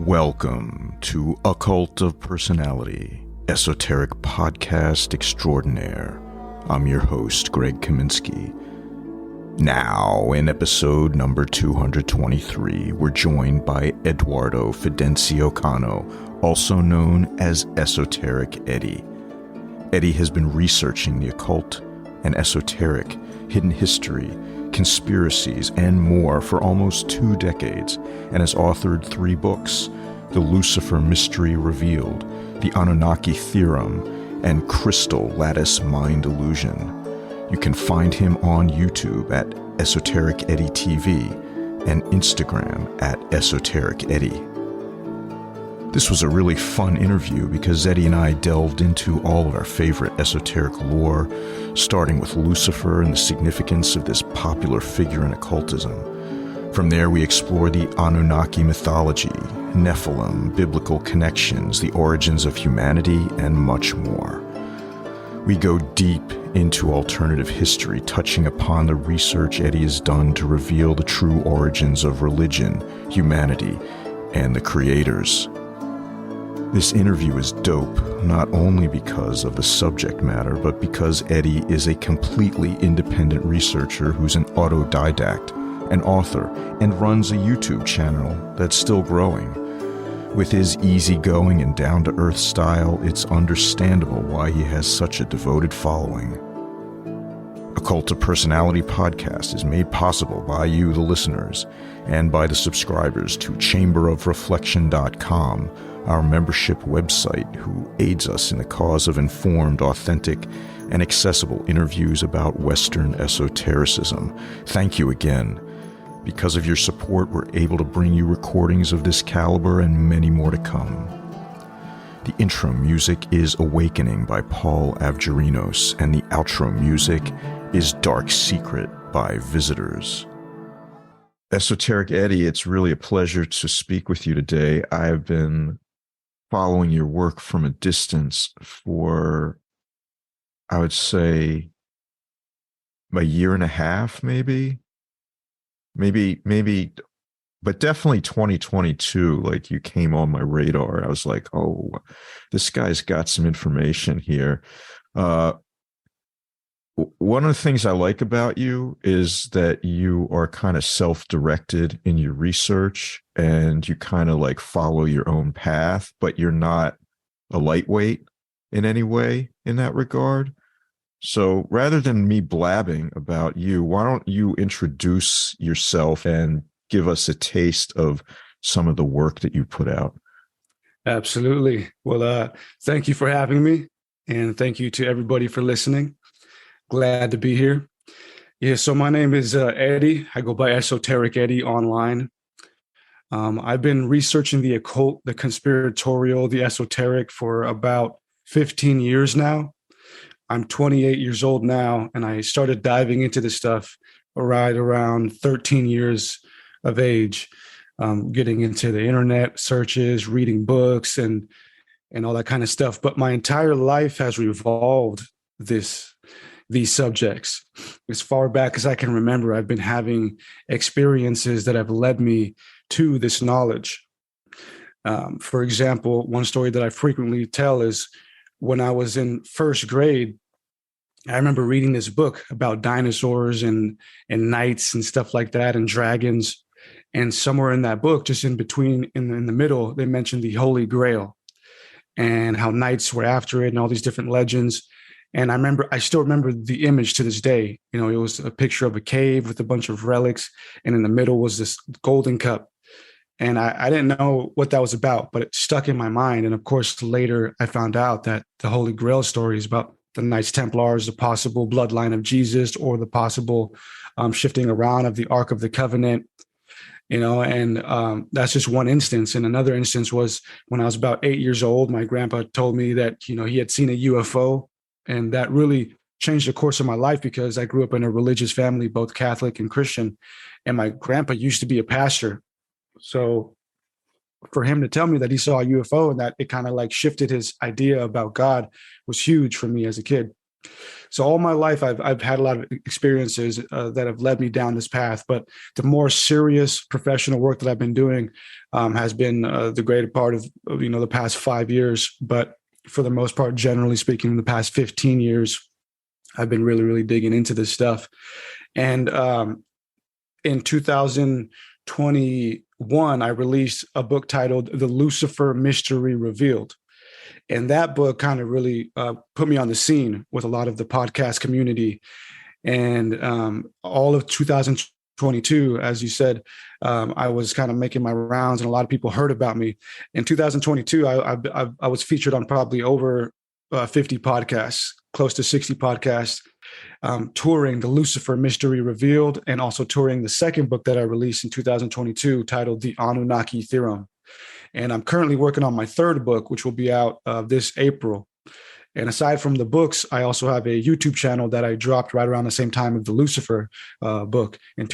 Welcome to A Cult of Personality, esoteric podcast extraordinaire. I'm your host, Greg Kaminsky. Now, in episode number 223, we're joined by Eduardo Fidencio Cano, also known as Esoteric Eddie. Eddie has been researching the occult and esoteric, hidden history, conspiracies, and more for almost 2 decades, and has authored 3 books: The Lucifer Mystery Revealed, The Anunnaki Theorem, and Crystal Lattice Mind Illusion. You can find him on YouTube at Esoteric Eddie TV and Instagram at Esoteric Eddie. This was a really fun interview because Eddie and I delved into all of our favorite esoteric lore, starting with Lucifer and the significance of this popular figure in occultism. From there, we explore the Anunnaki mythology, Nephilim, biblical connections, the origins of humanity, and much more. We go deep into alternative history, touching upon the research Eddie has done to reveal the true origins of religion, humanity, and the creators. This interview is dope, not only because of the subject matter, but because Eddie is a completely independent researcher who's an autodidact, an author, and runs a YouTube channel that's still growing. With his easygoing and down-to-earth style, it's understandable why he has such a devoted following. A Cult of Personality podcast is made possible by you, the listeners, and by the subscribers to chamberofreflection.com, our membership website, who aids us in the cause of informed, authentic, and accessible interviews about Western esotericism. Thank you again. Because of your support, we're able to bring you recordings of this caliber and many more to come. The intro music is Awakening by Paul Avgerinos, and the outro music is Dark Secret by Visitors. Esoteric Eddie, it's really a pleasure to speak with you today. I've been following your work from a distance for, I would say, a year and a half, maybe, but definitely 2022, like you came on my radar. I was like, oh, this guy's got some information here. One of the things I like about you is that you are kind of self-directed in your research and you kind of like follow your own path, but you're not a lightweight in any way in that regard. So rather than me blabbing about you, why don't you introduce yourself and give us a taste of some of the work that you put out? Absolutely. Well, thank you for having me, and thank you to everybody for listening. Glad to be here. Yeah, so my name is Eddie. I go by Esoteric Eddie online. I've been researching the occult, the conspiratorial, the esoteric for about 15 years now. I'm 28 years old now, and I started diving into this stuff right around 13 years of age, getting into the internet searches, reading books, and all that kind of stuff. But my entire life has revolved these subjects. As far back as I can remember, I've been having experiences that have led me to this knowledge. For example, one story that I frequently tell is when I was in first grade, I remember reading this book about dinosaurs and knights and stuff like that, and dragons. And somewhere in that book, just in between, in the middle, they mentioned the Holy Grail and how knights were after it and all these different legends. And I still remember the image to this day. You know, it was a picture of a cave with a bunch of relics, and in the middle was this golden cup. And I didn't know what that was about, but it stuck in my mind. And of course, later I found out that the Holy Grail story is about the Knights Templars, the possible bloodline of Jesus, or the possible shifting around of the Ark of the Covenant. You know, and that's just one instance. And another instance was when I was about 8 years old, my grandpa told me that, you know, he had seen a UFO. And that really changed the course of my life because I grew up in a religious family, both Catholic and Christian. And my grandpa used to be a pastor. So for him to tell me that he saw a UFO and that it kind of like shifted his idea about God was huge for me as a kid. So all my life, I've had a lot of experiences that have led me down this path. But the more serious professional work that I've been doing has been the greater part of the past 5 years. But for the most part, generally speaking, in the past 15 years, I've been really, really digging into this stuff. And in 2021, I released a book titled The Lucifer Mystery Revealed. And that book kind of really put me on the scene with a lot of the podcast community. And all of 2022, as you said, I was kind of making my rounds, and a lot of people heard about me. In 2022, I was featured on probably over 50 podcasts, close to 60 podcasts, touring The Lucifer Mystery Revealed, and also touring the second book that I released in 2022 titled The Anunnaki Theorem. And I'm currently working on my third book, which will be out this April. And aside from the books, I also have a YouTube channel that I dropped right around the same time of the Lucifer book in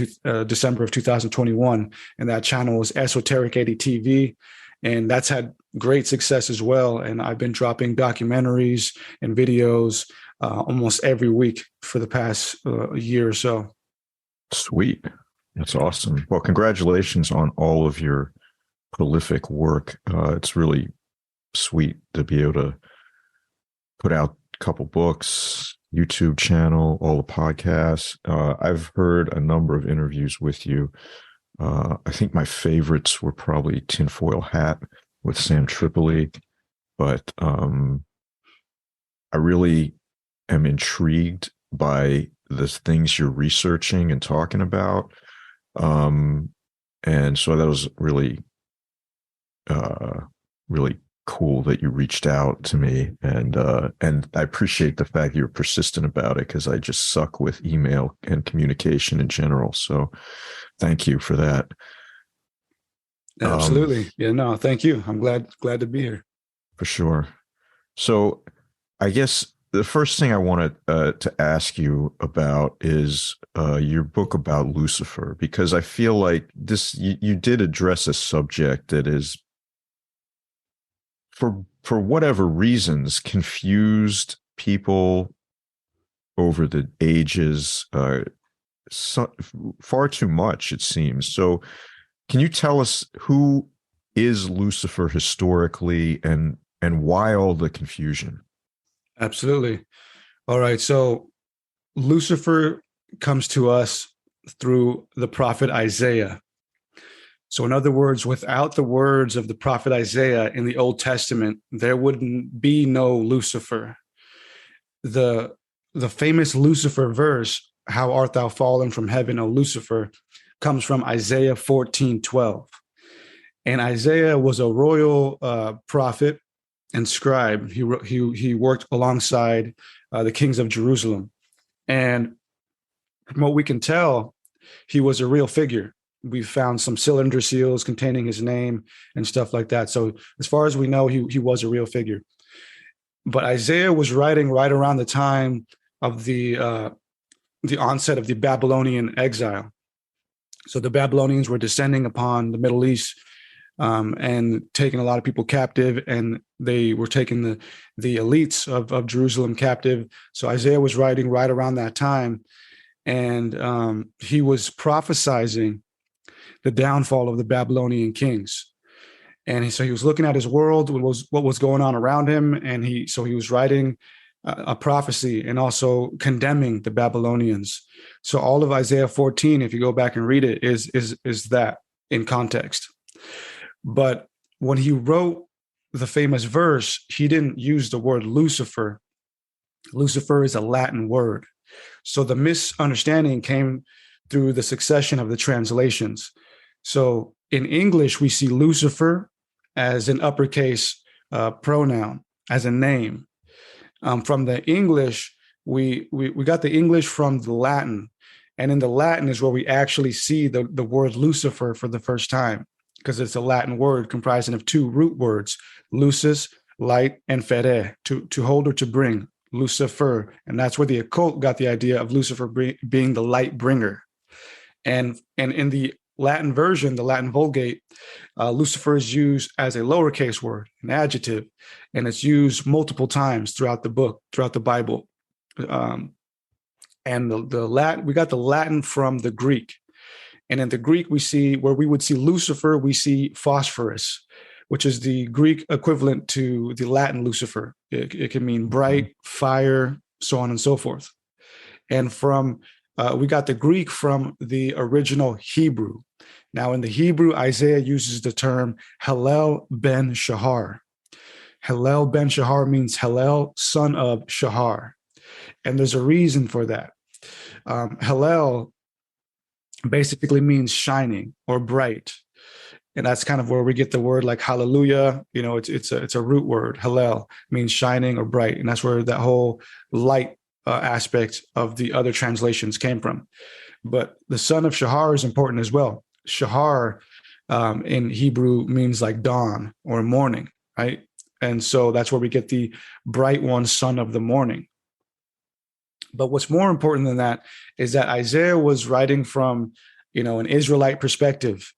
December of 2021. And that channel is Esoteric Eddie TV. And that's had great success as well. And I've been dropping documentaries and videos almost every week for the past year or so. Sweet. That's awesome. Well, congratulations on all of your prolific work. It's really sweet to be able to put out a couple books, YouTube channel, all the podcasts. I've heard a number of interviews with you. I think my favorites were probably Tinfoil Hat with Sam Tripoli, but I really am intrigued by the things you're researching and talking about. And so that was really cool that you reached out to me, and I appreciate the fact you're persistent about it, because I just suck with email and communication in general. So thank you for that. Absolutely. Thank you. I'm glad to be here. For sure. So I guess the first thing I wanted to ask you about is your book about Lucifer, because I feel like you did address a subject that is, for whatever reasons, confused people over the ages far too much, it seems. So can you tell us who is Lucifer historically, and why all the confusion? Absolutely. All right. So Lucifer comes to us through the prophet Isaiah. So in other words, without the words of the prophet Isaiah in the Old Testament, there wouldn't be no Lucifer. The famous Lucifer verse, "How art thou fallen from heaven, O Lucifer," comes from Isaiah 14:12. And Isaiah was a royal prophet and scribe. He worked alongside the kings of Jerusalem. And from what we can tell, he was a real figure. We found some cylinder seals containing his name and stuff like that. So as far as we know, he was a real figure. But Isaiah was writing right around the time of the onset of the Babylonian exile. So the Babylonians were descending upon the Middle East and taking a lot of people captive, and they were taking the elites of Jerusalem captive. So Isaiah was writing right around that time, and he was prophesizing the downfall of the Babylonian kings. And so he was looking at his world, what was going on around him, and he was writing a prophecy and also condemning the Babylonians. So all of Isaiah 14, if you go back and read it, is that in context. But when he wrote the famous verse, he didn't use the word Lucifer. Lucifer is a Latin word. So the misunderstanding came through the succession of the translations. So in English, we see Lucifer as an uppercase pronoun, as a name. From the English, we got the English from the Latin. And in the Latin is where we actually see the word Lucifer for the first time, because it's a Latin word comprising of two root words, lucis, light, and fere, to hold or to bring, Lucifer. And that's where the occult got the idea of Lucifer being the light bringer. And in the Latin version, the Latin Vulgate, Lucifer is used as a lowercase word, an adjective, and it's used multiple times throughout the book, throughout the Bible. And the Latin, we got the Latin from the Greek. And in the Greek, we see where we would see Lucifer, we see phosphorus, which is the Greek equivalent to the Latin Lucifer. It can mean bright, fire, so on and so forth. And from we got the Greek from the original Hebrew. Now, in the Hebrew, Isaiah uses the term Hallel ben Shahar. Hallel ben Shahar means Hallel, son of Shahar. And there's a reason for that. Hallel basically means shining or bright. And that's kind of where we get the word like hallelujah. You know, it's a root word. Hallel means shining or bright. And that's where that whole light aspect of the other translations came from. But the son of Shahar is important as well. Shahar in Hebrew means like dawn or morning, right? And so that's where we get the bright one, son of the morning. But what's more important than that is that Isaiah was writing from, an Israelite perspective,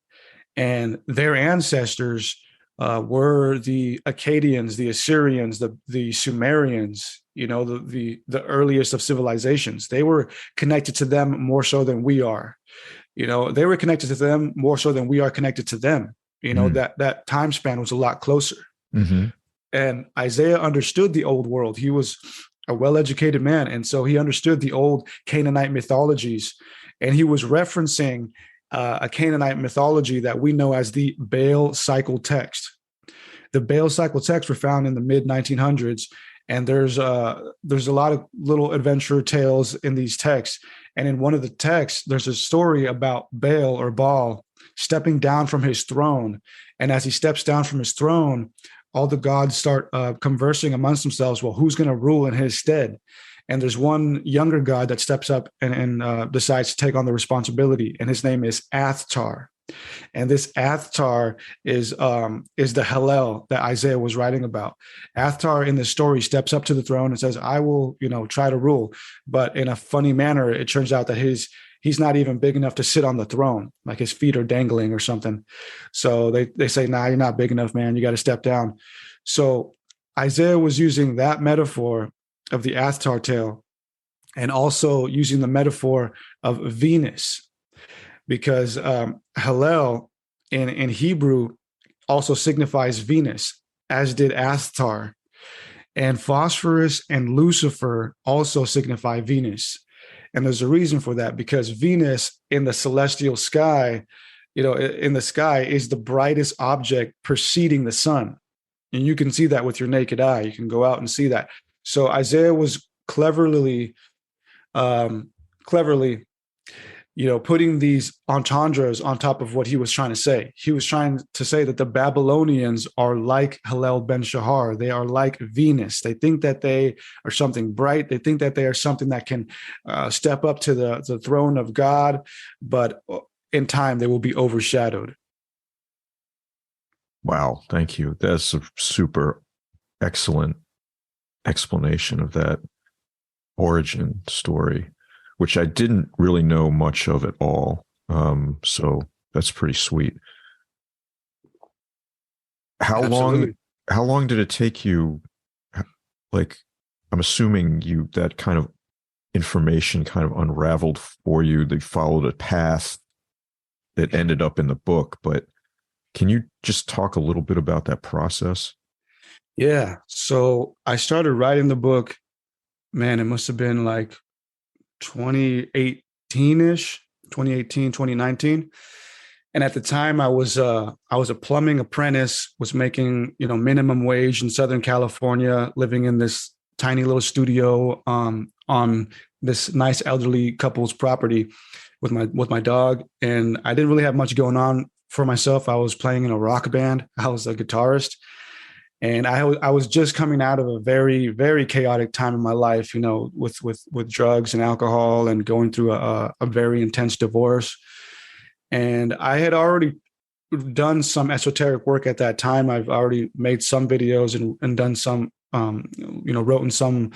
and their ancestors were the Akkadians, the Assyrians, the Sumerians, the earliest of civilizations. They were connected to them more so than we are. They were connected to them more so than we are connected to them. That time span was a lot closer. Mm-hmm. And Isaiah understood the old world. He was a well-educated man. And so he understood the old Canaanite mythologies. And he was referencing a Canaanite mythology that we know as the Baal cycle text. The Baal cycle texts were found in the mid-1900s. And there's a lot of little adventure tales in these texts. And in one of the texts, there's a story about Baal or Baal stepping down from his throne. And as he steps down from his throne, all the gods start conversing amongst themselves. Well, who's going to rule in his stead? And there's one younger god that steps up and decides to take on the responsibility. And his name is Athtar. And this Athtar is the Hallel that Isaiah was writing about. Athtar in the story steps up to the throne and says, I will, try to rule. But in a funny manner, it turns out that he's not even big enough to sit on the throne, like his feet are dangling or something. So they say, nah, you're not big enough, man. You got to step down. So Isaiah was using that metaphor of the Athtar tale and also using the metaphor of Venus, because Hallel in Hebrew also signifies Venus, as did Athtar. And phosphorus and Lucifer also signify Venus. And there's a reason for that, because Venus in the celestial sky, in the sky is the brightest object preceding the sun. And you can see that with your naked eye. You can go out and see that. So Isaiah was cleverly, putting these entendres on top of what he was trying to say. He was trying to say that the Babylonians are like Hallel ben Shahar. They are like Venus. They think that they are something bright. They think that they are something that can step up to the throne of God, but in time they will be overshadowed. Wow, thank you. That's a super excellent explanation of that origin story, which I didn't really know much of at all. So that's pretty sweet. How long did it take you? Like, I'm assuming that kind of information kind of unraveled for you. They followed a path that ended up in the book, but can you just talk a little bit about that process? Yeah. So I started writing the book, man, it must have been like 2018-ish, 2018, 2019. And at the time I was a plumbing apprentice, was making, minimum wage in Southern California, living in this tiny little studio on this nice elderly couple's property with my dog. And I didn't really have much going on for myself. I was playing in a rock band. I was a guitarist. And I was just coming out of a very, very chaotic time in my life, with drugs and alcohol, and going through a very intense divorce. And I had already done some esoteric work at that time. I've already made some videos and done some, wrote in some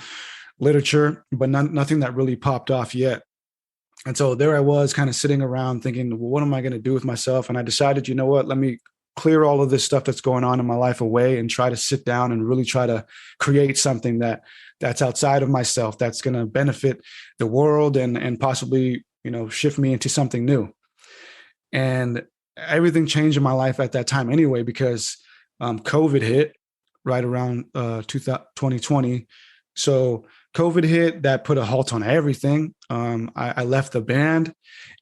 literature, but nothing that really popped off yet. And so there I was, kind of sitting around thinking, well, what am I going to do with myself? And I decided, let me clear all of this stuff that's going on in my life away and try to sit down and really try to create something that's outside of myself, that's going to benefit the world and possibly, shift me into something new. And everything changed in my life at that time anyway, because COVID hit right around 2020. So COVID hit, that put a halt on everything. I left the band,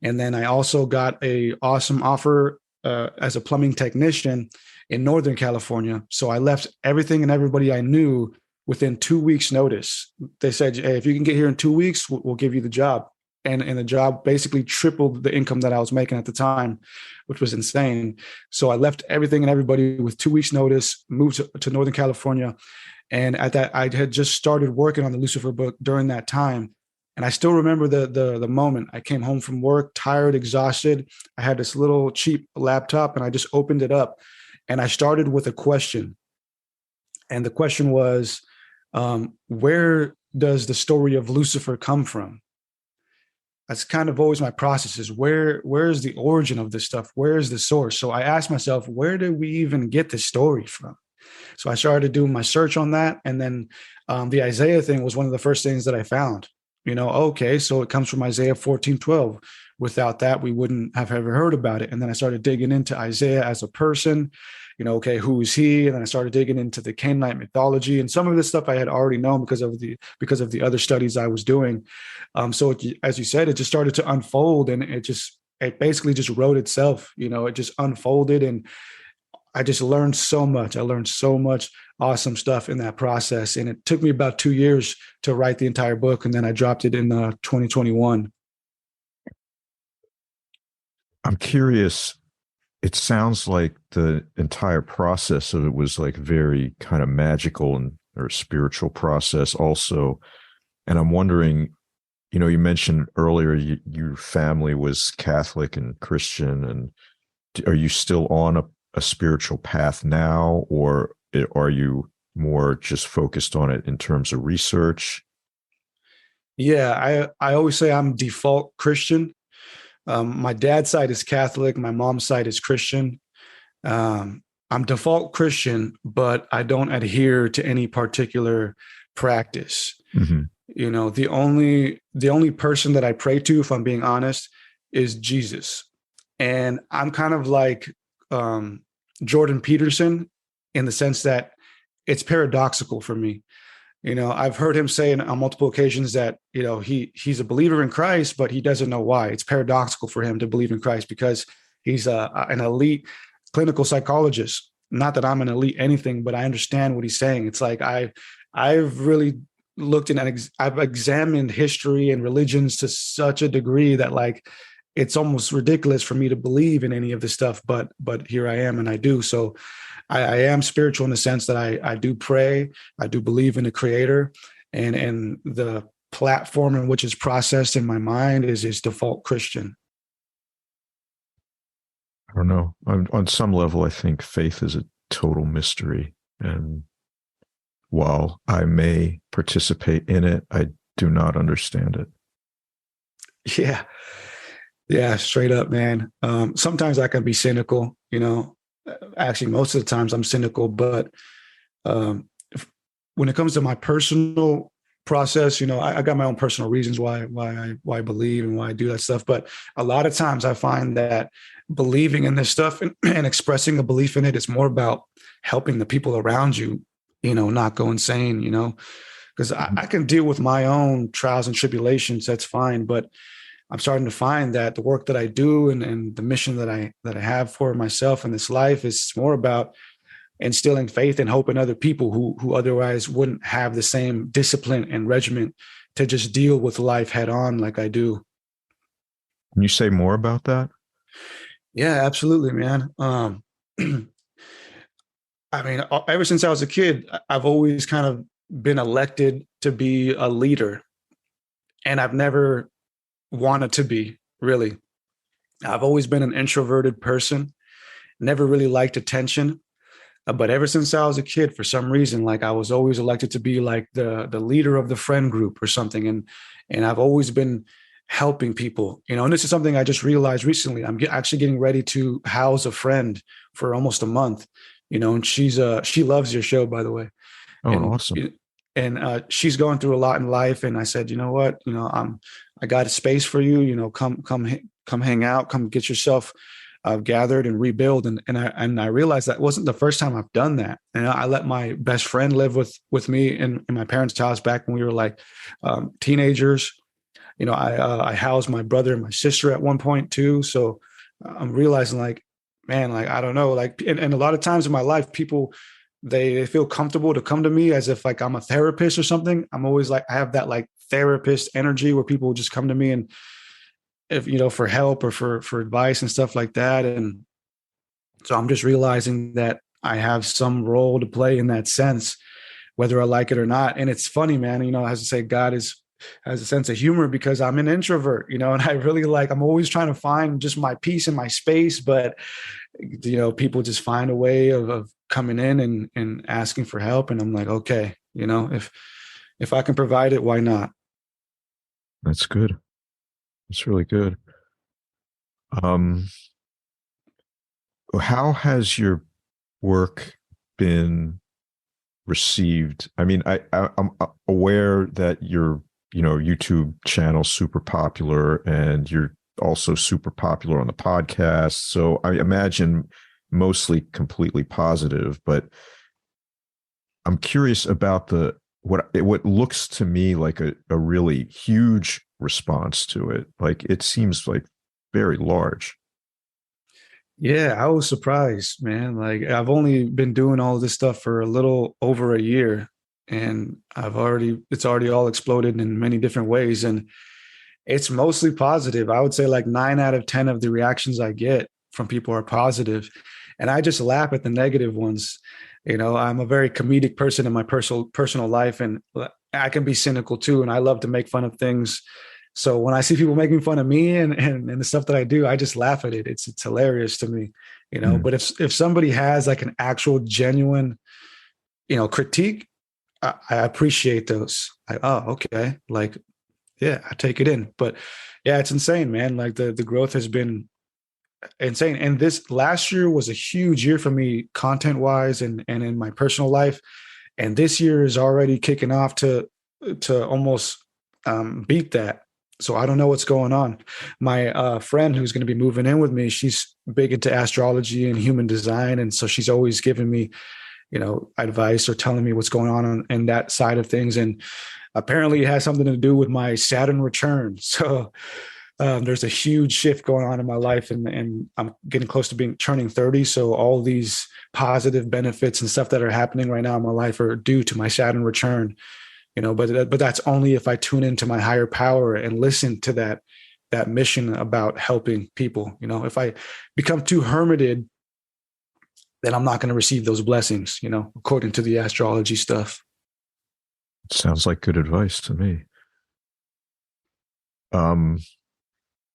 and then I also got a awesome offer as a plumbing technician in Northern California. So I left everything and everybody I knew within 2 weeks' notice. They said, "Hey, if you can get here in 2 weeks, we'll give you the job." And the job basically tripled the income that I was making at the time, which was insane. So I left everything and everybody with 2 weeks' notice, moved to Northern California. And at that, I had just started working on the Lucifer book during that time. And I still remember the moment. I came home from work, tired, exhausted. I had this little cheap laptop, and I just opened it up. And I started with a question. And the question was, where does the story of Lucifer come from? That's kind of always my process, is where is the origin of this stuff? Where is the source? So I asked myself, where did we even get this story from? So I started doing my search on that. And then the Isaiah thing was one of the first things that I found. Okay, so it comes from Isaiah 14:12. Without that, we wouldn't have ever heard about it. And then I started digging into Isaiah as a person. Okay, who is he? And then I started digging into the Canaanite mythology, and some of this stuff I had already known because of the other studies I was doing. So as you said, it just started to unfold, and it basically just wrote itself. It just unfolded, and I just learned so much. I learned so much awesome stuff in that process, and it took me about 2 years to write the entire book, and then I dropped it in 2021. I'm curious. It sounds like the entire process of it was like very kind of magical or spiritual process also. And I'm wondering, you mentioned earlier your family was Catholic and Christian, and are you still on a spiritual path now, or are you more just focused on it in terms of research? Yeah, I always say I'm default Christian. My dad's side is Catholic. My mom's side is Christian. I'm default Christian, but I don't adhere to any particular practice. Mm-hmm. The only person that I pray to, if I'm being honest, is Jesus. And I'm kind of like Jordan Peterson in the sense that it's paradoxical for me. I've heard him say on multiple occasions that, he's a believer in Christ, but he doesn't know why. It's paradoxical for him to believe in Christ because he's an elite clinical psychologist. Not that I'm an elite anything, but I understand what he's saying. It's like I've really looked I've examined history and religions to such a degree that like it's almost ridiculous for me to believe in any of this stuff. But here I am, and I do. So I am spiritual in the sense that I do pray. I do believe in the Creator, and the platform in which it's processed in my mind is default Christian. I don't know. On some level, I think faith is a total mystery. And while I may participate in it, I do not understand it. Yeah. Yeah, straight up, man. Sometimes I can be cynical, Actually, most of the times I'm cynical, but when it comes to my personal process, I got my own personal reasons why I believe and why I do that stuff. But a lot of times I find that believing in this stuff and expressing a belief in it is more about helping the people around you, not go insane, because I can deal with my own trials and tribulations. That's fine. But I'm starting to find that the work that I do and the mission that I have for myself in this life is more about instilling faith and hope in other people who otherwise wouldn't have the same discipline and regimen to just deal with life head on like I do. Can you say more about that? Yeah, absolutely, man. I mean, ever since I was a kid, I've always kind of been elected to be a leader, and I've never wanted to be, really. I've always been an introverted person, never really liked attention. But ever since I was a kid, for some reason, like I was always elected to be like the leader of the friend group or something. And I've always been helping people, and this is something I just realized recently. I'm actually getting ready to house a friend for almost a month, and she loves your show, by the way. Oh, And awesome. she's going through a lot in life. And I said, you know what, I got a space for you, come hang out, come get yourself gathered and rebuild. And I realized that wasn't the first time I've done that. And I let my best friend live with me in my parents' house back when we were like teenagers. I housed my brother and my sister at one point too. So I'm realizing like, man, like, I don't know, like, and a lot of times in my life, people, they feel comfortable to come to me as if like I'm a therapist or something. I'm always like, I have that like therapist energy where people just come to me and if, for help or for advice and stuff like that. And so I'm just realizing that I have some role to play in that sense, whether I like it or not. And it's funny, man, as I say, God has a sense of humor because I'm an introvert, and I really I'm always trying to find just my peace and my space. But, people just find a way of coming in and asking for help. And I'm like, okay, if I can provide it, why not? That's good. It's really good. How has your work been received? I mean, I'm aware that your YouTube channel's super popular, and you're also super popular on the podcast. So I imagine mostly completely positive. But I'm curious about what looks to me like a really huge response to it. Like it seems like very large. Yeah, I was surprised, man. Like I've only been doing all this stuff for a little over a year, and it's already all exploded in many different ways. And it's mostly positive. I would say like 9 out of 10 of the reactions I get from people are positive. And I just laugh at the negative ones. I'm a very comedic person in my personal life, and I can be cynical too. And I love to make fun of things. So when I see people making fun of me and the stuff that I do, I just laugh at it. It's hilarious to me, But if somebody has like an actual genuine, critique, I appreciate those. Okay, like, yeah, I take it in. But yeah, it's insane, man. Like the growth has been insane. And this last year was a huge year for me, content wise, and in my personal life. And this year is already kicking off to almost beat that. So I don't know what's going on. My friend who's going to be moving in with me, she's big into astrology and human design. And so she's always giving me, advice or telling me what's going on in that side of things. And apparently it has something to do with my Saturn return. So there's a huge shift going on in my life, and I'm getting close to turning 30. So all these positive benefits and stuff that are happening right now in my life are due to my Saturn return. But that's only if I tune into my higher power and listen to that mission about helping people. If I become too hermited, then I'm not going to receive those blessings, according to the astrology stuff. Sounds like good advice to me.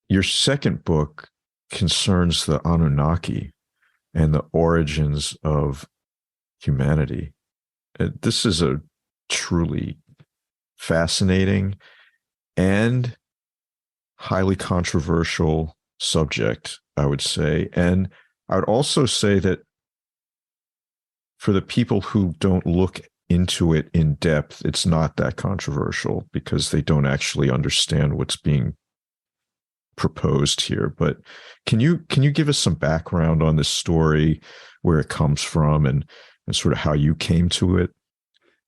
Your second book concerns the Anunnaki and the origins of humanity. This is a truly fascinating and highly controversial subject, I would say. And I would also say that for the people who don't look into it in depth, it's not that controversial because they don't actually understand what's being proposed here. But can you give us some background on this story, where it comes from, and sort of how you came to it?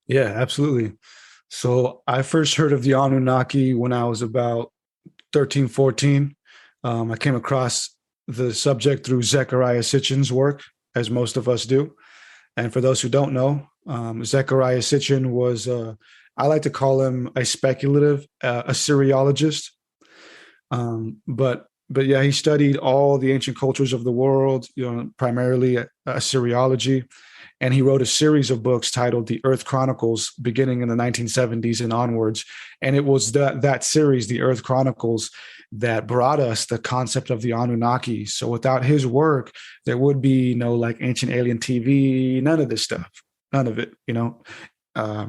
Yeah, absolutely. So I first heard of the Anunnaki when I was about 13, 14. I came across the subject through Zecharia Sitchin's work, as most of us do. And for those who don't know, Zecharia Sitchin was, I like to call him a speculative Assyriologist. But yeah, he studied all the ancient cultures of the world, primarily Assyriology. And he wrote a series of books titled The Earth Chronicles, beginning in the 1970s and onwards. And it was that series, The Earth Chronicles, that brought us the concept of the Anunnaki. So without his work, there would be no like Ancient Alien TV, none of this stuff, none of it,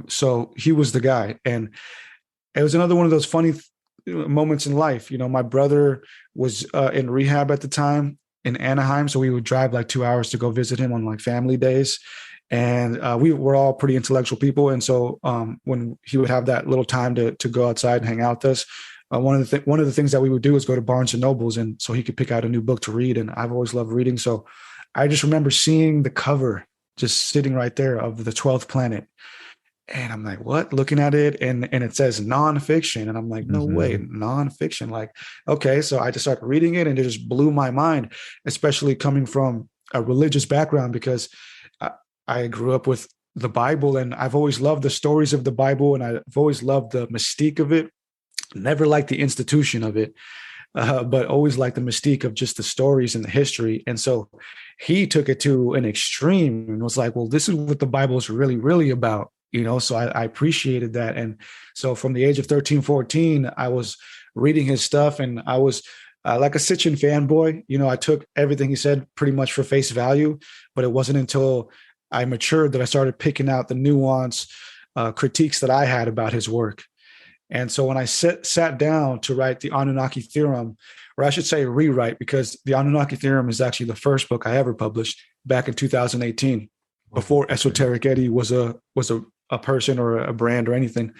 So he was the guy. And it was another one of those funny moments in life. My brother was in rehab at the time in Anaheim, so we would drive like 2 hours to go visit him on like family days. And we were all pretty intellectual people, and so when he would have that little time to go outside and hang out with us, one of the things that we would do is go to Barnes and Nobles, and so he could pick out a new book to read. And I've always loved reading, so I just remember seeing the cover just sitting right there of The 12th Planet. And I'm like, what? Looking at it, and it says nonfiction. And I'm like, no way, nonfiction. Like, okay. So I just started reading it, and it just blew my mind, especially coming from a religious background, because I grew up with the Bible, and I've always loved the stories of the Bible, and I've always loved the mystique of it. Never liked the institution of it, but always liked the mystique of just the stories and the history. And so he took it to an extreme and was like, well, this is what the Bible is really, really about. So I appreciated that. And so from the age of 13, 14, I was reading his stuff, and I was like a Sitchin fanboy. I took everything he said pretty much for face value, but it wasn't until I matured that I started picking out the nuance critiques that I had about his work. And so when I sat down to write the Anunnaki Theorem, or I should say rewrite, because the Anunnaki Theorem is actually the first book I ever published back in 2018, before Esoteric Eddie was a person or a brand or anything.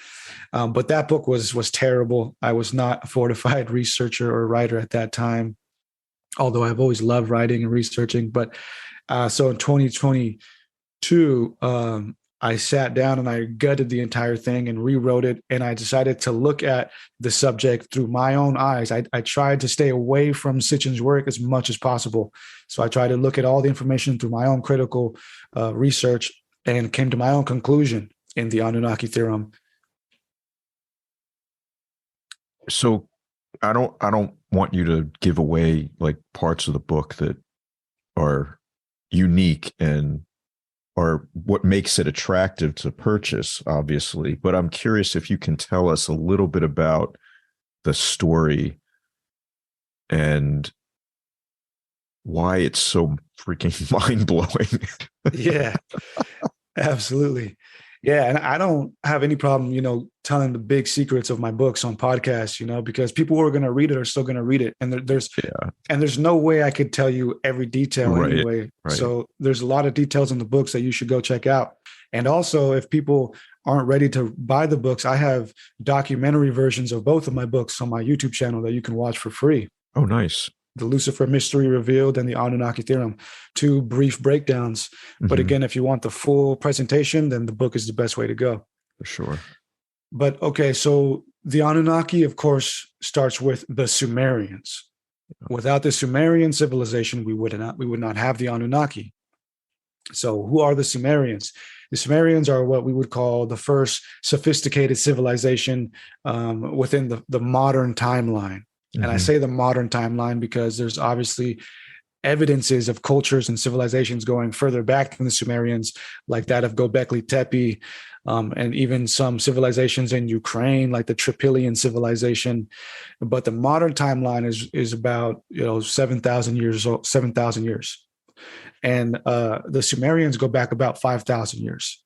But that book was terrible. I was not a fortified researcher or writer at that time, although I've always loved writing and researching. But so in 2022, I sat down and I gutted the entire thing and rewrote it. And I decided to look at the subject through my own eyes. I tried to stay away from Sitchin's work as much as possible. So I tried to look at all the information through my own critical research, and came to my own conclusion in the Anunnaki Theorem. So I don't want you to give away like parts of the book that are unique and or what makes it attractive to purchase, obviously. But I'm curious if you can tell us a little bit about the story and why it's so freaking mind-blowing. Yeah, absolutely. Yeah, and I don't have any problem, telling the big secrets of my books on podcasts, because people who are going to read it are still going to read it, and there's no way I could tell you every detail anyway. Right. So there's a lot of details in the books that you should go check out. And also, if people aren't ready to buy the books, I have documentary versions of both of my books on my YouTube channel that you can watch for free. Oh, nice. The Lucifer Mystery Revealed and the Anunnaki Theorem, 2 brief breakdowns. But again, if you want the full presentation, then the book is the best way to go. For sure. But okay, so the Anunnaki, of course, starts with the Sumerians. Without the Sumerian civilization, we would not have the Anunnaki. So who are the Sumerians? The Sumerians are what we would call the first sophisticated civilization within the modern timeline. And I say the modern timeline because there's obviously evidences of cultures and civilizations going further back than the Sumerians, like that of Göbekli Tepe, and even some civilizations in Ukraine, like the Trypillian civilization. But the modern timeline is about 7,000 years old, 7,000 years, and the Sumerians go back about 5,000 years.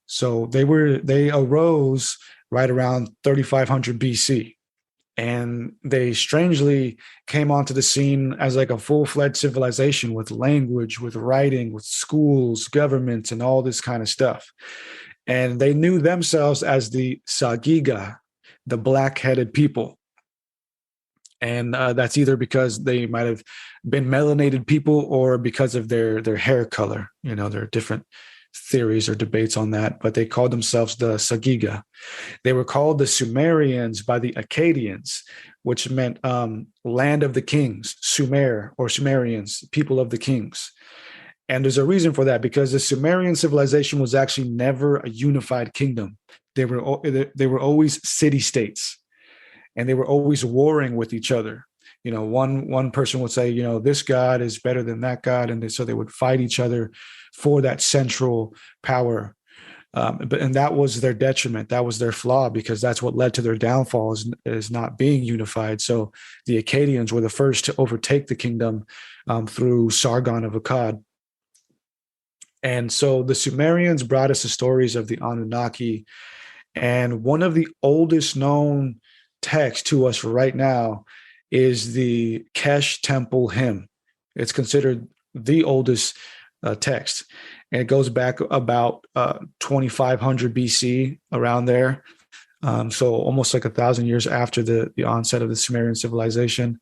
So they arose right around 3,500 BC. And they strangely came onto the scene as like a full-fledged civilization with language, with writing, with schools, governments, and all this kind of stuff. And they knew themselves as the Sagiga, the black-headed people. And that's either because they might have been melanated people or because of their hair color. There are different theories or debates on that, but they called themselves the Sagiga. They were called the Sumerians by the Akkadians, which meant land of the kings, Sumer or Sumerians, people of the kings. And there's a reason for that, because the Sumerian civilization was actually never a unified kingdom. They were always city-states, and they were always warring with each other. One person would say, this god is better than that god, and so they would fight each other for that central power. And that was their detriment. That was their flaw, because that's what led to their downfall is not being unified. So the Akkadians were the first to overtake the kingdom through Sargon of Akkad. And so the Sumerians brought us the stories of the Anunnaki. And one of the oldest known text to us right now is the Kesh Temple hymn. It's considered the oldest text, and it goes back about 2500 BC, around there. So almost like 1,000 years after the onset of the Sumerian civilization,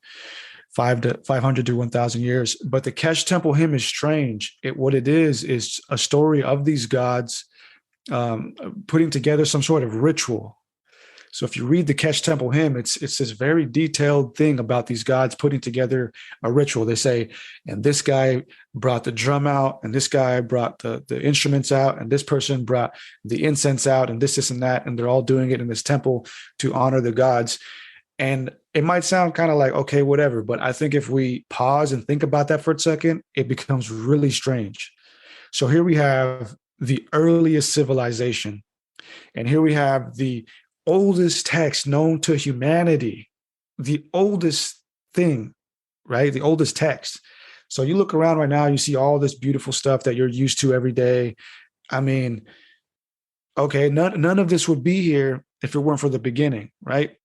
500 to 1,000 years. But the Kesh Temple hymn is strange. What it is a story of these gods putting together some sort of ritual. So if you read the Kesh Temple hymn, it's this very detailed thing about these gods putting together a ritual. They say, and this guy brought the drum out, and this guy brought the instruments out, and this person brought the incense out, and this, and that, and they're all doing it in this temple to honor the gods. And it might sound kind of like, okay, whatever, but I think if we pause and think about that for a second, it becomes really strange. So here we have the earliest civilization, and here we have the oldest text known to humanity, the oldest thing, right? The oldest text. So you look around right now, you see all this beautiful stuff that you're used to every day. I mean, okay, none of this would be here if it weren't for the beginning, right?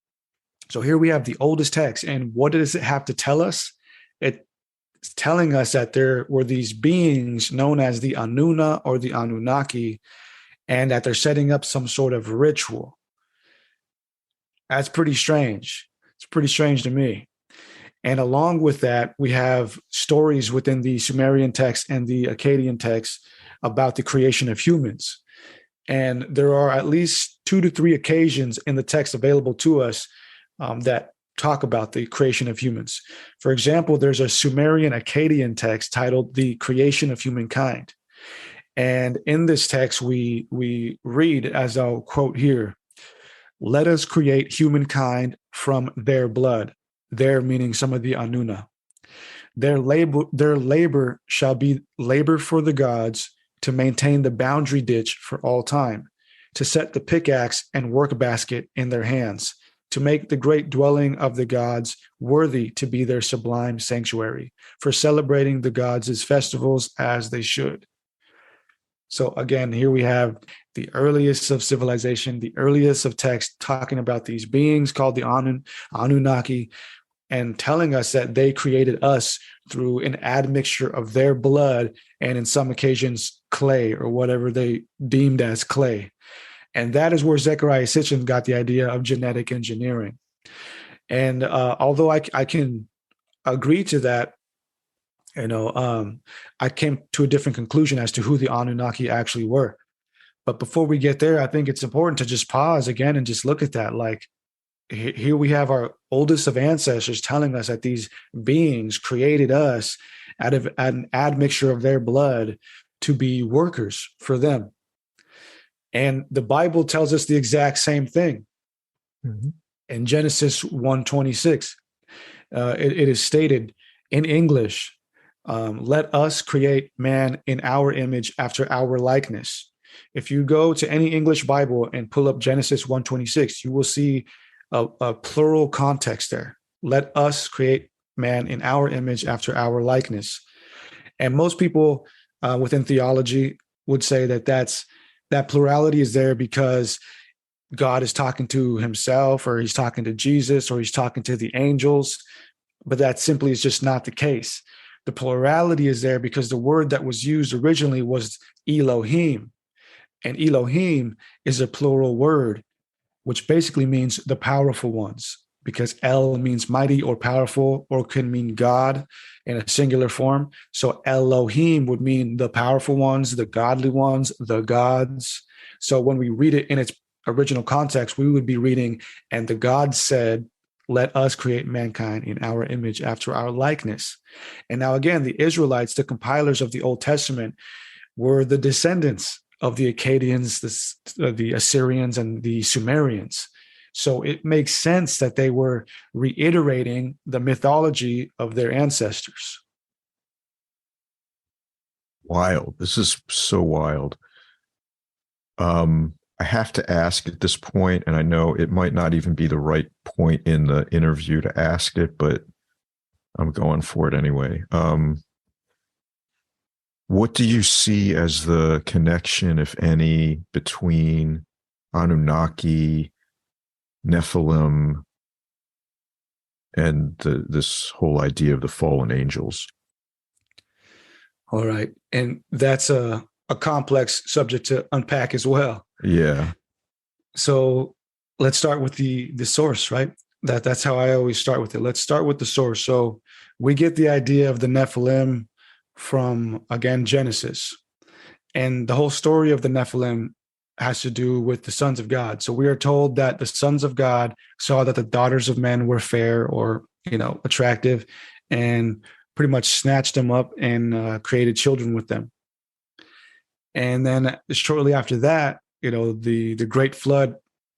So here we have the oldest text. And what does it have to tell us? It's telling us that there were these beings known as the Anuna or the Anunnaki, and that they're setting up some sort of ritual. That's pretty strange. It's pretty strange to me. And along with that, we have stories within the Sumerian text and the Akkadian text about the creation of humans. And there are at least 2 to 3 occasions in the text available to us that talk about the creation of humans. For example, there's a Sumerian Akkadian text titled The Creation of Humankind. And in this text, we read, as I'll quote here, "Let us create humankind from their blood," their meaning some of the Anuna. Their labor shall be labor for the gods, to maintain the boundary ditch for all time, to set the pickaxe and work basket in their hands, to make the great dwelling of the gods worthy to be their sublime sanctuary, for celebrating the gods' festivals as they should. So again, here we have the earliest of civilization, the earliest of text talking about these beings called the Anunnaki, and telling us that they created us through an admixture of their blood, and in some occasions clay, or whatever they deemed as clay. And that is where Zecharia Sitchin got the idea of genetic engineering. And although I can agree to that, I came to a different conclusion as to who the Anunnaki actually were. But before we get there, I think it's important to just pause again and just look at that. Like, here we have our oldest of ancestors telling us that these beings created us out of an admixture of their blood to be workers for them. And the Bible tells us the exact same thing. Mm-hmm. In Genesis 1:26, it is stated in English, "Let us create man in our image after our likeness." If you go to any English Bible and pull up Genesis 1:26, you will see a plural context there. Let us create man in our image after our likeness. And most people within theology would say that plurality is there because God is talking to himself, or he's talking to Jesus, or he's talking to the angels. But that simply is just not the case. The plurality is there because the word that was used originally was Elohim. And Elohim is a plural word, which basically means the powerful ones, because El means mighty or powerful, or can mean God in a singular form. So Elohim would mean the powerful ones, the godly ones, the gods. So when we read it in its original context, we would be reading, "And the gods said, let us create mankind in our image after our likeness." And now again, the Israelites, the compilers of the Old Testament, were the descendants of the Akkadians, the Assyrians, and the Sumerians. So it makes sense that they were reiterating the mythology of their ancestors. Wild. This is so wild. I have to ask at this point, and I know it might not even be the right point in the interview to ask it, but I'm going for it anyway. What do you see as the connection, if any, between Anunnaki, Nephilim, and this whole idea of the fallen angels. All right. And that's a complex subject to unpack as well. Yeah. So let's start with the source, right? That's how I always start with it. Let's start with the source. So we get the idea of the Nephilim from, again, Genesis. And the whole story of the Nephilim has to do with the sons of God. So we are told that the sons of God saw that the daughters of men were fair or, attractive, and pretty much snatched them up and created children with them. And then shortly after that, the great flood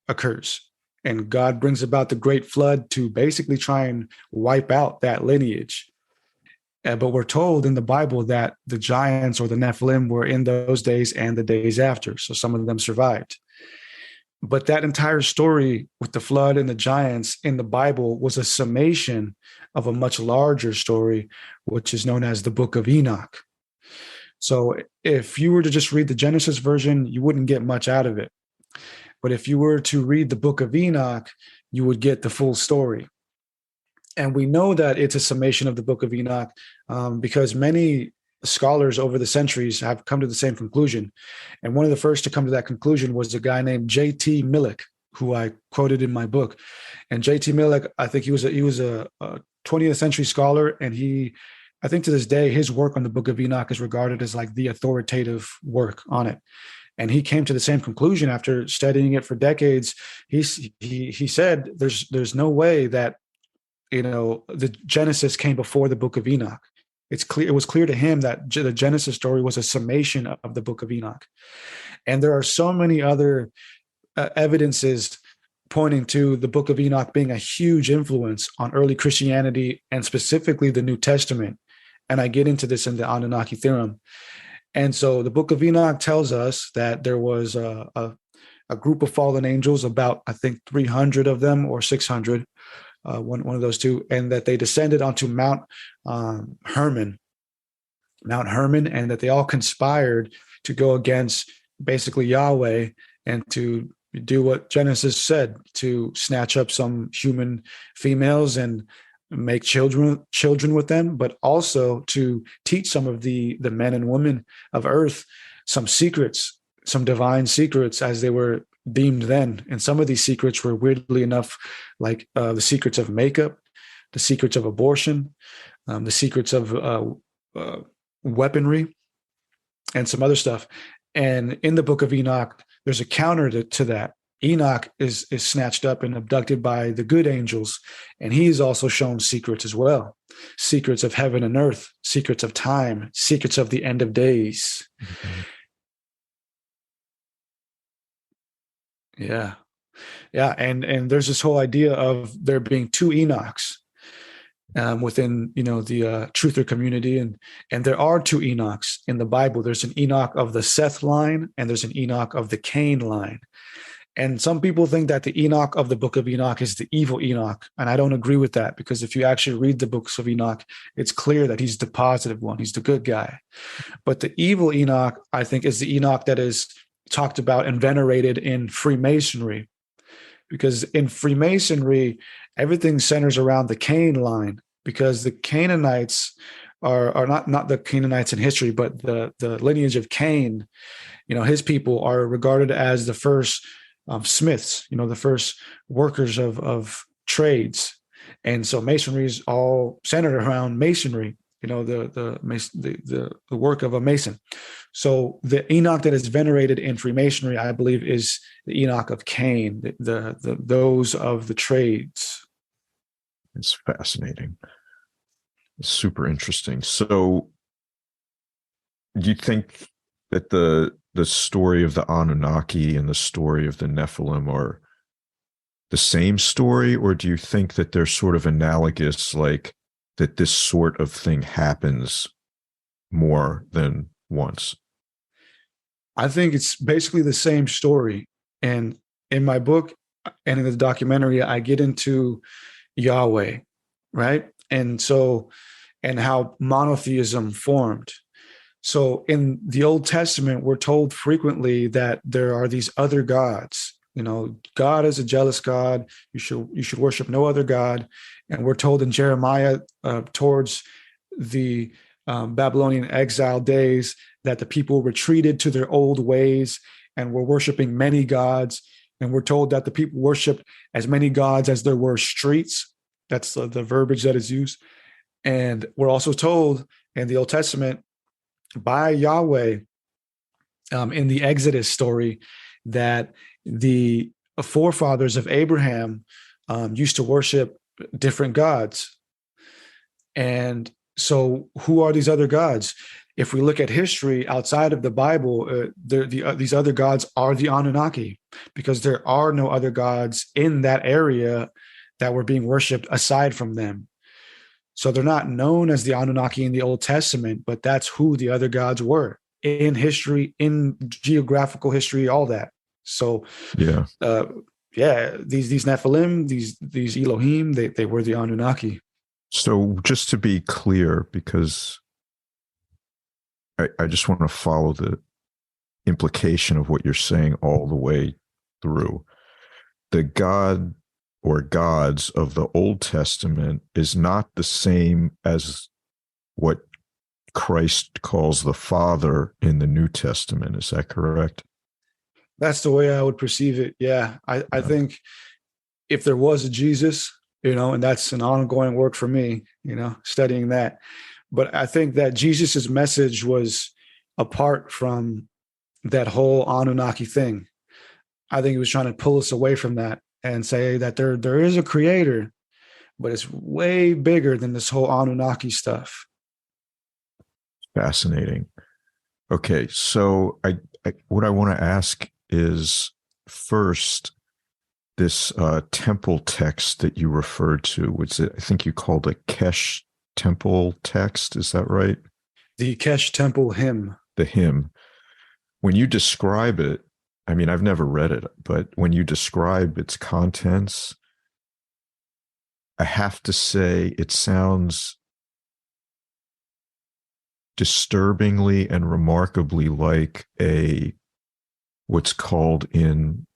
occurs. And God brings about the great flood to basically try and wipe out that lineage. But we're told in the Bible that the giants or the Nephilim were in those days and the days after. So some of them survived. But that entire story with the flood and the giants in the Bible was a summation of a much larger story, which is known as the Book of Enoch. So if you were to just read the Genesis version, you wouldn't get much out of it. But if you were to read the Book of Enoch, you would get the full story. And we know that it's a summation of the Book of Enoch because many scholars over the centuries have come to the same conclusion. And one of the first to come to that conclusion was a guy named J.T. Millick, who I quoted in my book. And J.T. Millick, I think he was a 20th century scholar, and I think to this day, his work on the Book of Enoch is regarded as like the authoritative work on it. And he came to the same conclusion after studying it for decades. He said there's no way that the Genesis came before the Book of Enoch. It was clear to him that the Genesis story was a summation of the Book of Enoch. And there are so many other evidences pointing to the Book of Enoch being a huge influence on early Christianity and specifically the New Testament. And I get into this in the Anunnaki theorem. And so the Book of Enoch tells us that there was a group of fallen angels, about, I think, 300 of them or 600, one of those two, and that they descended onto Mount Hermon, and that they all conspired to go against basically Yahweh and to do what Genesis said, to snatch up some human females and make children with them, but also to teach some of the men and women of earth some secrets, some divine secrets as they were deemed then. And some of these secrets were, weirdly enough, like the secrets of makeup, the secrets of abortion, the secrets of weaponry, and some other stuff. And in the Book of Enoch, there's a counter to that. Enoch is snatched up and abducted by the good angels, and he is also shown secrets as well. Secrets of heaven and earth, secrets of time, secrets of the end of days. Mm-hmm. Yeah. And there's this whole idea of there being two Enochs within, the truther community. And there are two Enochs in the Bible. There's an Enoch of the Seth line, and there's an Enoch of the Cain line. And some people think that the Enoch of the Book of Enoch is the evil Enoch. And I don't agree with that, because if you actually read the books of Enoch, it's clear that he's the positive one. He's the good guy. But the evil Enoch, I think, is the Enoch that is talked about and venerated in Freemasonry. Because in Freemasonry, everything centers around the Cain line, because the Canaanites are not the Canaanites in history, but the lineage of Cain, his people are regarded as the first smiths, the first workers of trades. And so Masonry is all centered around masonry, the work of a mason. So the Enoch that is venerated in Freemasonry, I believe, is the Enoch of Cain, those of the trades. It's fascinating. It's super interesting. So do you think that the story of the Anunnaki and the story of the Nephilim are the same story, or do you think that they're sort of analogous, like that this sort of thing happens more than once? I think it's basically the same story. And in my book and in the documentary, I get into Yahweh, right? And how monotheism formed. So in the Old Testament, we're told frequently that there are these other gods, God is a jealous God. You should worship no other God. And we're told in Jeremiah towards the Babylonian exile days that the people retreated to their old ways and were worshiping many gods. And we're told that the people worshiped as many gods as there were streets. That's the verbiage that is used. And we're also told in the Old Testament by Yahweh in the Exodus story that the forefathers of Abraham used to worship different gods. And so who are these other gods? If we look at history outside of the Bible, these other gods are the Anunnaki, because there are no other gods in that area that were being worshipped aside from them. So they're not known as the Anunnaki in the Old Testament, but that's who the other gods were in history, in geographical history, all that. So Yeah. These Nephilim, these Elohim, they were the Anunnaki. So just to be clear, because I just want to follow the implication of what you're saying all the way through. The God or gods of the Old Testament is not the same as what Christ calls the Father in the New Testament. Is that correct? That's the way I would perceive it. Yeah. I think if there was a Jesus, and that's an ongoing work for me, studying that. But I think that Jesus's message was apart from that whole Anunnaki thing. I think he was trying to pull us away from that and say that there is a creator, but it's way bigger than this whole Anunnaki stuff. Fascinating. Okay, so what I want to ask is, first, this temple text that you referred to, which I think you called a Kesh temple text. Is that right? The Kesh temple hymn. The hymn. When you describe it, I mean, I've never read it, but when you describe its contents, I have to say it sounds disturbingly and remarkably like what's called in,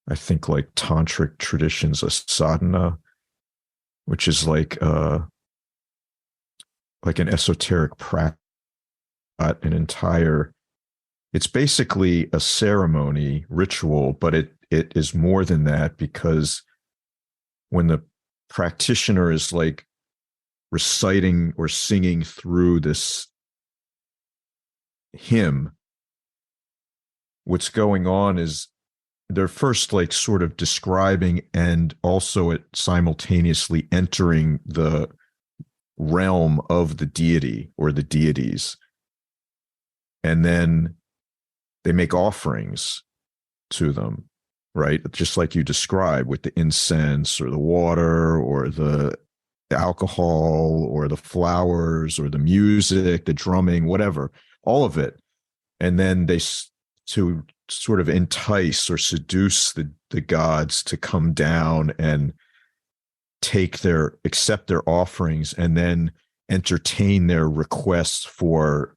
I think, like tantric traditions, a sadhana, which is like an esoteric practice, it's basically a ceremony ritual, but it is more than that, because when the practitioner is like reciting or singing through this hymn, what's going on is they're first like sort of describing and also simultaneously entering the realm of the deity or the deities. And then they make offerings to them, right? Just like you described, with the incense or the water or the alcohol or the flowers or the music, the drumming, whatever, all of it. And then to sort of entice or seduce the gods to come down and accept their offerings, and then entertain their requests for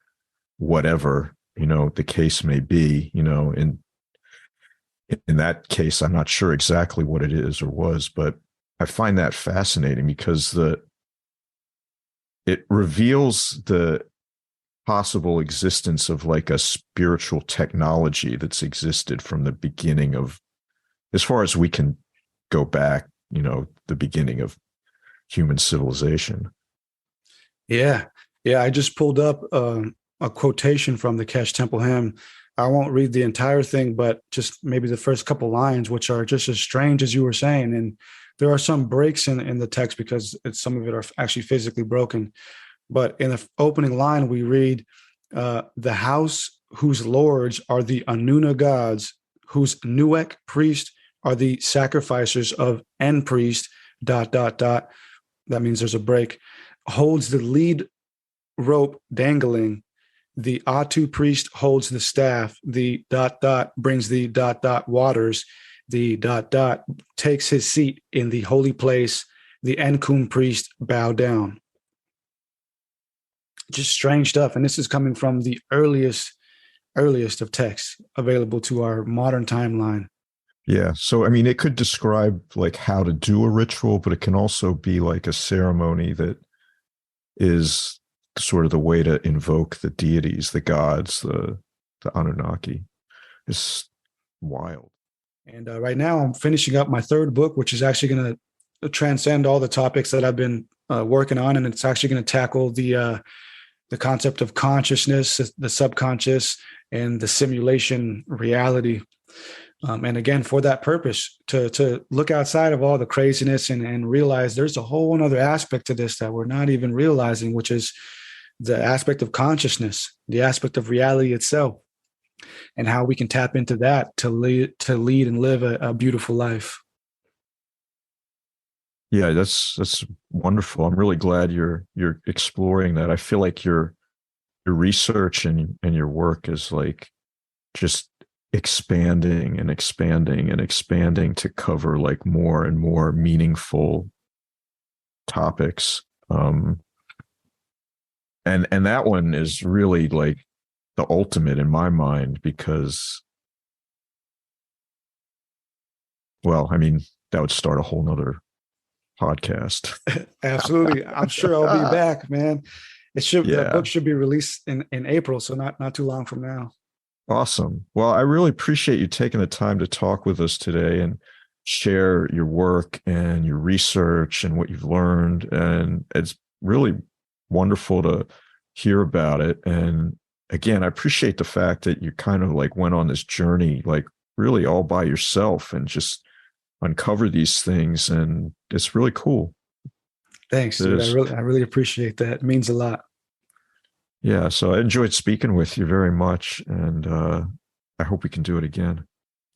whatever, the case may be. In that case, I'm not sure exactly what it is or was, but I find that fascinating because it reveals the possible existence of like a spiritual technology that's existed from the beginning of, as far as we can go back, the beginning of human civilization. Yeah. I just pulled up a quotation from the Kesh temple hymn. I won't read the entire thing, but just maybe the first couple lines, which are just as strange as you were saying. And there are some breaks in the text because some of it are actually physically broken. But in the opening line, we read, the house whose lords are the Anuna gods, whose Nuek priest are the sacrificers of En priest, ... That means there's a break, holds the lead rope dangling. The Atu priest holds the staff. The ... brings the ... waters. The ... takes his seat in the holy place. The Enkum priest bow down. Just strange stuff. And this is coming from the earliest of texts available to our modern timeline. Yeah. So, I mean, it could describe like how to do a ritual, but it can also be like a ceremony that is sort of the way to invoke the deities, the gods, the Anunnaki. It's wild. And right now, I'm finishing up my third book, which is actually going to transcend all the topics that I've been working on, and it's actually going to tackle the concept of consciousness, the subconscious, and the simulation reality. And again, for that purpose, to look outside of all the craziness and realize there's a whole other aspect to this that we're not even realizing, which is the aspect of consciousness, the aspect of reality itself, and how we can tap into that to lead and live a beautiful life. Yeah, that's wonderful. I'm really glad you're exploring that. I feel like your research and your work is like just expanding and expanding and expanding to cover like more and more meaningful topics. And that one is really like the ultimate in my mind because, well, I mean, that would start a whole nother podcast. Absolutely. I'm sure I'll be back, man. The book should be released in April, so not too long from now. Awesome. Well, I really appreciate you taking the time to talk with us today and share your work and your research and what you've learned. And it's really wonderful to hear about it. And again, I appreciate the fact that you kind of like went on this journey, like really all by yourself and just uncover these things. And it's really cool. Thanks, dude. I really appreciate that. It means a lot. Yeah, so I enjoyed speaking with you very much, and I hope we can do it again.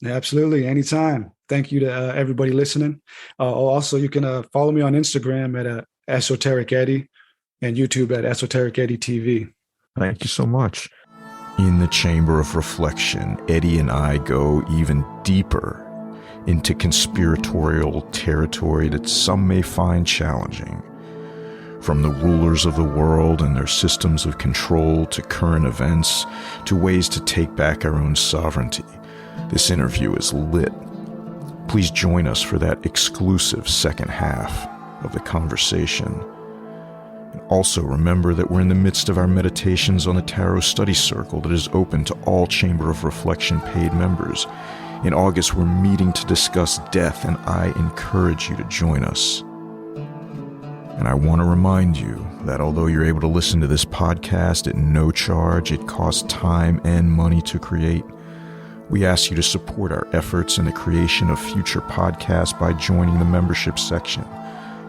Absolutely, anytime. Thank you to everybody listening. Also, you can follow me on Instagram at Esoteric Eddie and YouTube at Esoteric Eddie TV. Thank you so much. In the Chamber of Reflection, Eddie and I go even deeper into conspiratorial territory that some may find challenging. From the rulers of the world and their systems of control to current events to ways to take back our own sovereignty, this interview is lit. Please join us for that exclusive second half of the conversation. And also remember that we're in the midst of our meditations on the Tarot Study Circle that is open to all Chamber of Reflection paid members. In August, we're meeting to discuss death, and I encourage you to join us. And I want to remind you that although you're able to listen to this podcast at no charge, it costs time and money to create. We ask you to support our efforts in the creation of future podcasts by joining the membership section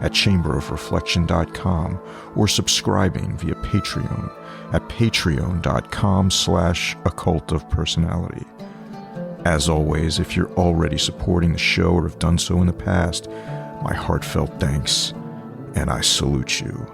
at chamberofreflection.com or subscribing via Patreon at patreon.com/occultofpersonality. As always, if you're already supporting the show or have done so in the past, my heartfelt thanks. And I salute you.